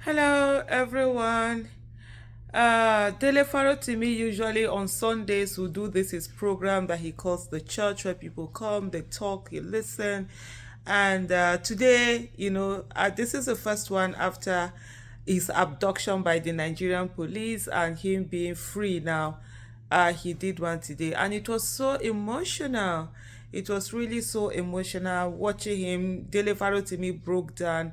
Hello everyone. Dele Farotimi usually on Sundays will do this his program that he calls the church, where people come, they talk, you listen. And today, this is the first one after his abduction by the Nigerian police and him being free now. He did one today, and it was so emotional. It was really so emotional watching him. Dele Farotimi broke down,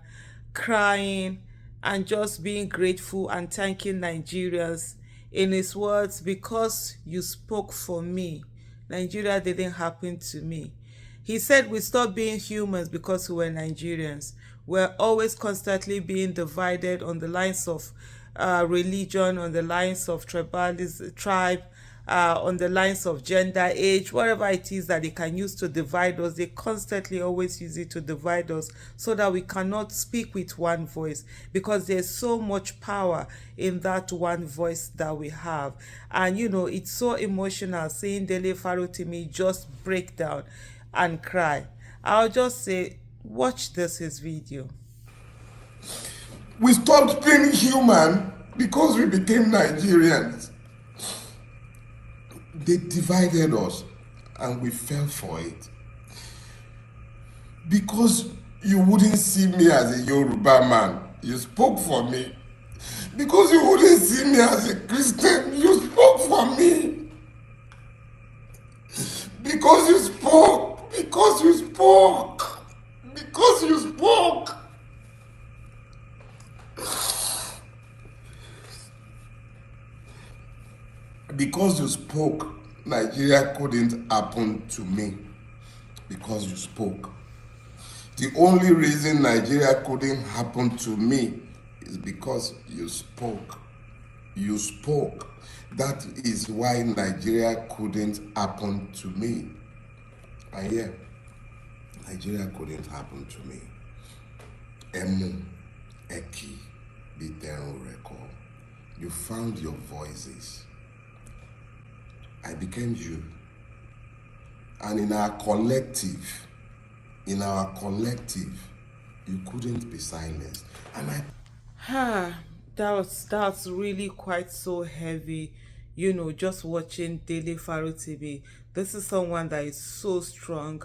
crying and just being grateful and thanking Nigerians. In his words, because you spoke for me, Nigeria didn't happen to me. He said we stopped being humans because we were Nigerians. We're always constantly being divided on the lines of religion, on the lines of tribalism, tribe, on the lines of gender, age, whatever it is that they can use to divide us. They constantly always use it to divide us so that we cannot speak with one voice, because there's so much power in that one voice that we have. And it's so emotional seeing Dele Farotimi just break down and cry. I'll just say, watch his video. We stopped being human because we became Nigerians. They divided us and we fell for it. Because you wouldn't see me as a Yoruba man, you spoke for me. Because you wouldn't see me as a Christian, you spoke for me. Because you spoke, because you spoke, because you spoke. Because you spoke, Nigeria couldn't happen to me. Because you spoke. The only reason Nigeria couldn't happen to me is because you spoke. You spoke. That is why Nigeria couldn't happen to me. And yeah, Nigeria couldn't happen to me. Emu, Eki, Biterun Record. You found your voices. I became you. And in our collective, you couldn't be silenced. And That's really quite so heavy, just watching Dele Farotimi. This is someone that is so strong,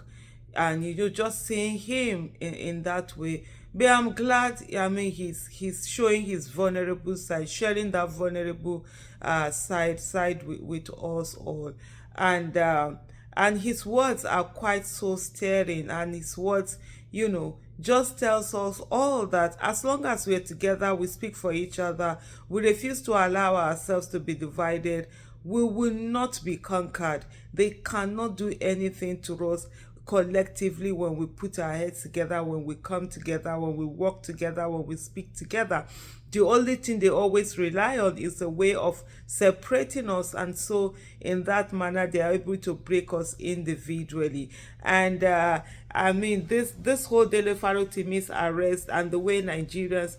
and just seeing him in that way. But I'm glad, he's showing his vulnerable side, sharing that vulnerable side with us all. And his words are quite so stirring, and his words, just tells us all that as long as we're together, we speak for each other, we refuse to allow ourselves to be divided, we will not be conquered. They cannot do anything to us collectively when we put our heads together, when we come together, when we work together, when we speak together. The only thing they always rely on is a way of separating us, and so in that manner they are able to break us individually. And this whole Dele Farotimi's arrest and the way Nigerians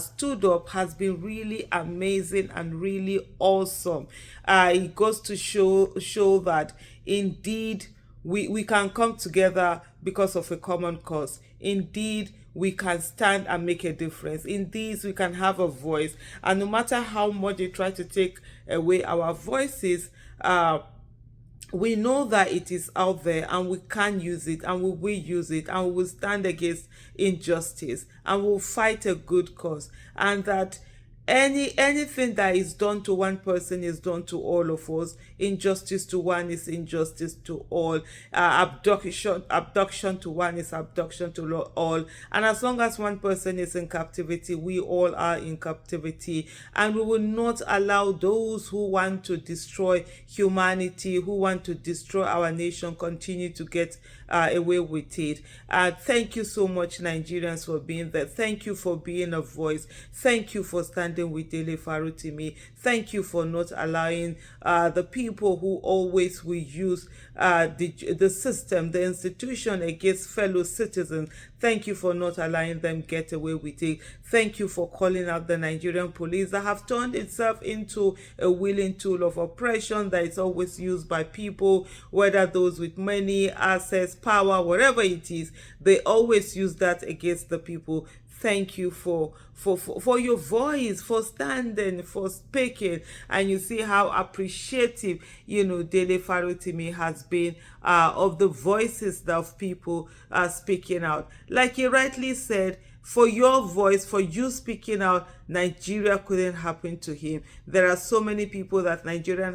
stood up has been really amazing and really awesome. It goes to show that indeed we can come together because of a common cause. Indeed, we can stand and make a difference. In these, we can have a voice. And no matter how much they try to take away our voices, we know that it is out there and we can use it, and we will use it, and we will stand against injustice, and we will fight a good cause. And that anything that is done to one person is done to all of us. Injustice to one is injustice to all. Abduction to one is abduction to all. And as long as one person is in captivity, we all are in captivity. And we will not allow those who want to destroy humanity, who want to destroy our nation, continue to get away with it. Thank you so much, Nigerians, for being there. Thank you for being a voice. Thank you for standing with Dele Farotimi. Thank you for not allowing the people who always will use the system, the institution against fellow citizens. Thank you for not allowing them get away with it. Thank you for calling out the Nigerian police that have turned itself into a willing tool of oppression that is always used by people, whether those with money, access, power, whatever it is. They always use that against the people. thank you for your voice, for standing, for speaking. And you see how appreciative, Dele Farotimi has been of the voices of people speaking out. Like he rightly said, for your voice, for you speaking out, Nigeria couldn't happen to him. There are so many people that Nigeria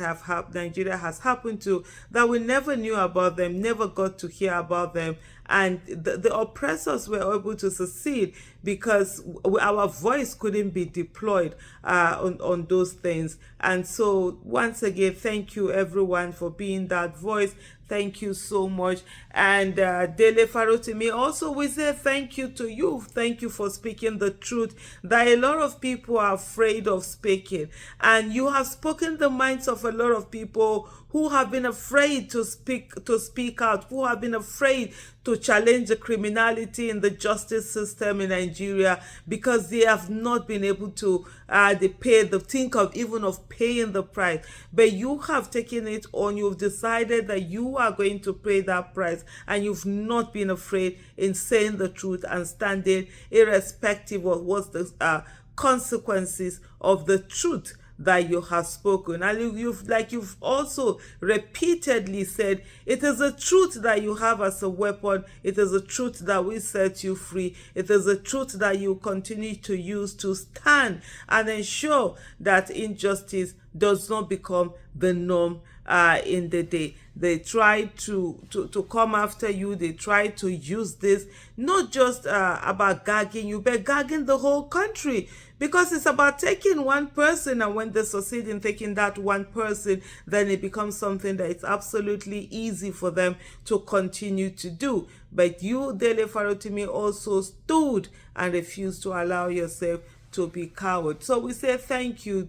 has happened to that we never knew about them, never got to hear about them, and the oppressors were able to succeed because our voice couldn't be deployed on those things. And so once again, thank you everyone for being that voice. Thank you so much. And Dele Farotimi, also we say thank you to you. Thank you for speaking the truth that a lot of people are afraid of speaking. And you have spoken the minds of a lot of people who have been afraid to speak out, who have been afraid to challenge the criminality in the justice system in Nigeria because they have not been able to think of even of paying the price. But you have taken it on. You've decided that you are going to pay that price, and you've not been afraid in saying the truth and standing irrespective of what's the consequences of the truth that you have spoken. And you've also repeatedly said, it is a truth that you have as a weapon. It is a truth that will set you free. It is a truth that you continue to use to stand and ensure that injustice does not become the norm in the day. They try to come after you. They try to use this not just about gagging you, but gagging the whole country, because it's about taking one person, and when they succeed in taking that one person, then it becomes something that it's absolutely easy for them to continue to do. But you, Dele Farotimi, also stood and refused to allow yourself to be coward. So we say thank you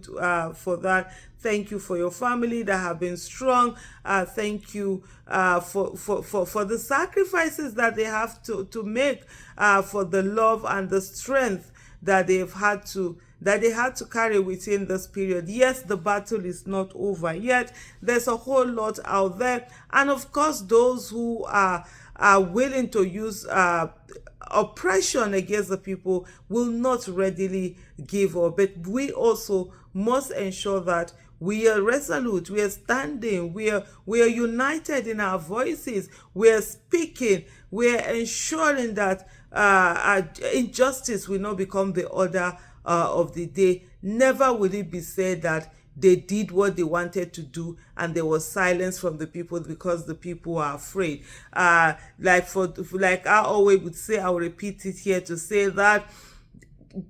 for that. Thank you for your family that have been strong. Thank you for the sacrifices that they have to make for the love and the strength that they had to carry within this period. Yes, the battle is not over yet. There's a whole lot out there, and of course, those who are willing to use oppression against the people will not readily give up. But we also must ensure that we are resolute, we are standing, we are united in our voices, we are speaking, we are ensuring that injustice will not become the order of the day. Never will it be said that they did what they wanted to do and there was silence from the people because the people are afraid. Like I always would say, I'll repeat it here to say that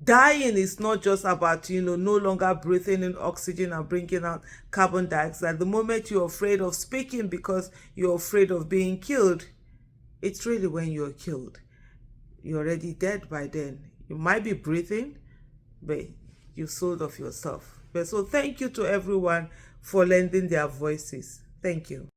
dying is not just about no longer breathing in oxygen and bringing out carbon dioxide. The moment you're afraid of speaking because you're afraid of being killed, it's really when you're killed. You're already dead by then. You might be breathing, but you sold off yourself. But so thank you to everyone for lending their voices. Thank you.